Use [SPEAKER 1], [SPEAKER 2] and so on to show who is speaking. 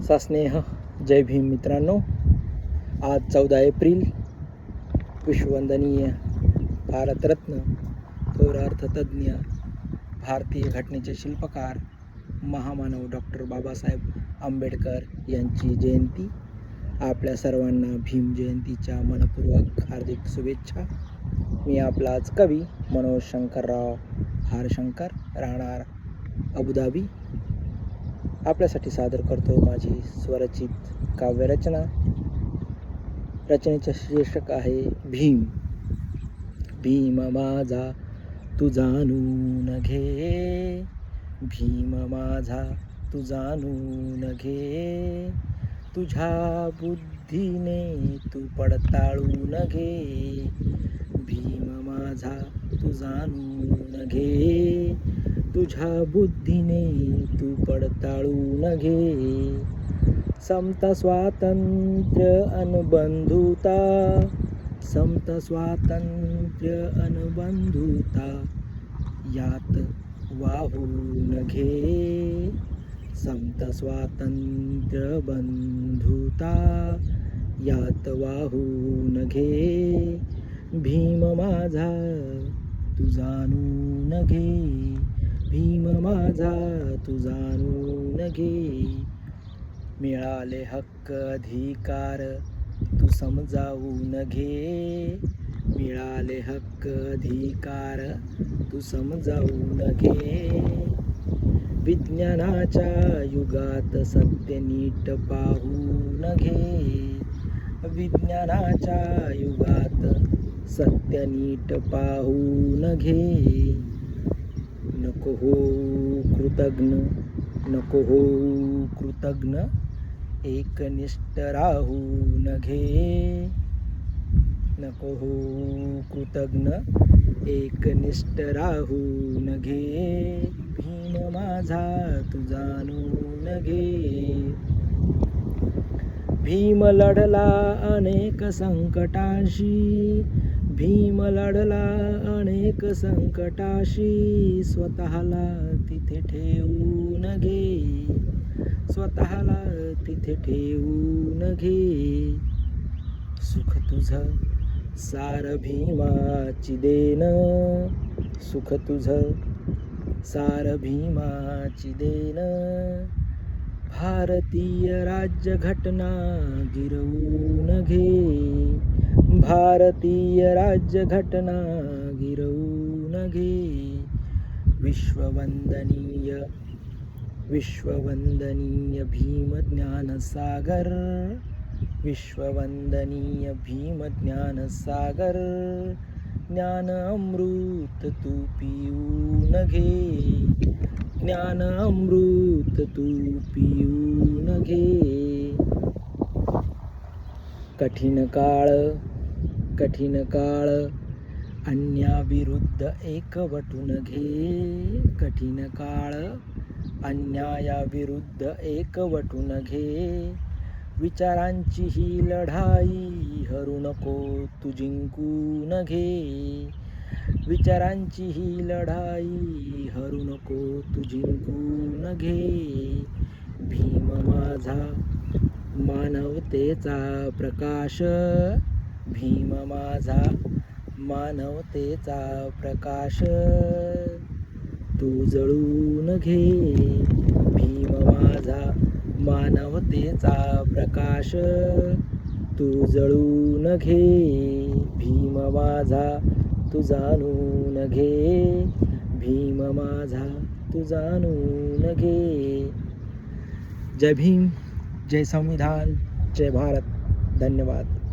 [SPEAKER 1] सास्नेह जय भीम मित्रांनो. आज 14 एप्रिल, विश्ववंदनीय भारतरत्न, थोर अर्थतज्ञ, भारतीय घटनेचे शिल्पकार, महामानव डॉक्टर बाबासाहेब आंबेडकर यांची जयंती. आपल्या सर्वांना भीम जयंतीच्या मनपूर्वक हार्दिक शुभेच्छा. मी आपलाच कवी मनोज शंकरराव हारशंकर, राहणार अबुधाबी, आपल्यासाठी सादर करतो माझी स्वरचित काव्यरचना. रचनेचे शीर्षक आहे भीम. भीम माझा तू जाणून घे, भीम माझा तू जाणून घे, तुझ्या बुद्धीने तू पडताळून घे. भीम माझा तू जाणून घे, तुझ्या बुद्धीने तू पडताळून घे. समता स्वातंत्र्य अन बंधुता, समता स्वातंत्र्य अन बंधुता, यात वाहून घे. समता स्वातंत्र्य बंधुता, यात वाहून घे. भीम माझा तू जाणून घे, भीम माझा तू जाणून घे. मिळाले हक्क अधिकार तू समजावून घे, मिळाले हक्क अधिकार तू समजावून घे. विज्ञानाच्या युगात सत्य नीट पाहून घे, विज्ञानाच्या युगात सत्य नीट पाहून घे. नको हो कृतज्ञ, नको हो कृतज्ञ, एकनिष्ठ राहून घे. नको हो कृतज्ञ, एकनिष्ठ राहून घे. भीम माझा तू जाणून घे. भीम लढला अनेक संकटाशी, भीम लढला अनेक संकटाशी. स्वतःला तिथे ठेवून घे, स्वतःला तिथे ठेवून घे. सुख तुझं सार भीमाची देन, सुख तुझं सार भीमाची देन. भारतीय राज्यघटना गिरवून घे, भारतीय राज्यघटना गिरवून घे. विश्ववंदनीय, विश्ववंदनीय भीम ज्ञानसागर, विश्ववंदनीय भीम ज्ञानसागर. ज्ञान अमृत तू पिऊन घे, ज्ञान अमृत तू पिऊन घे. कठीण काळ, कठीण काळ अन्यायाविरुद्ध एकवटून घे, कठीण काळ अन्यायाविरुद्ध एकवटून घे. विचारांची ही लढाई हरू नको तू जिंकून घे, विचारांची ही लढाई हरू नको तू जिंकून घे. भीम माझा मानवतेचा प्रकाश, भीम माझा मानवतेचा प्रकाश. तू जळून घे, भीम माझा मानवतेचा प्रकाश. तू जळून घे, भीम माझा तू जाणून घे, भीम माझा तू जाणून घे. जय भीम, जय संविधान, जय भारत. धन्यवाद.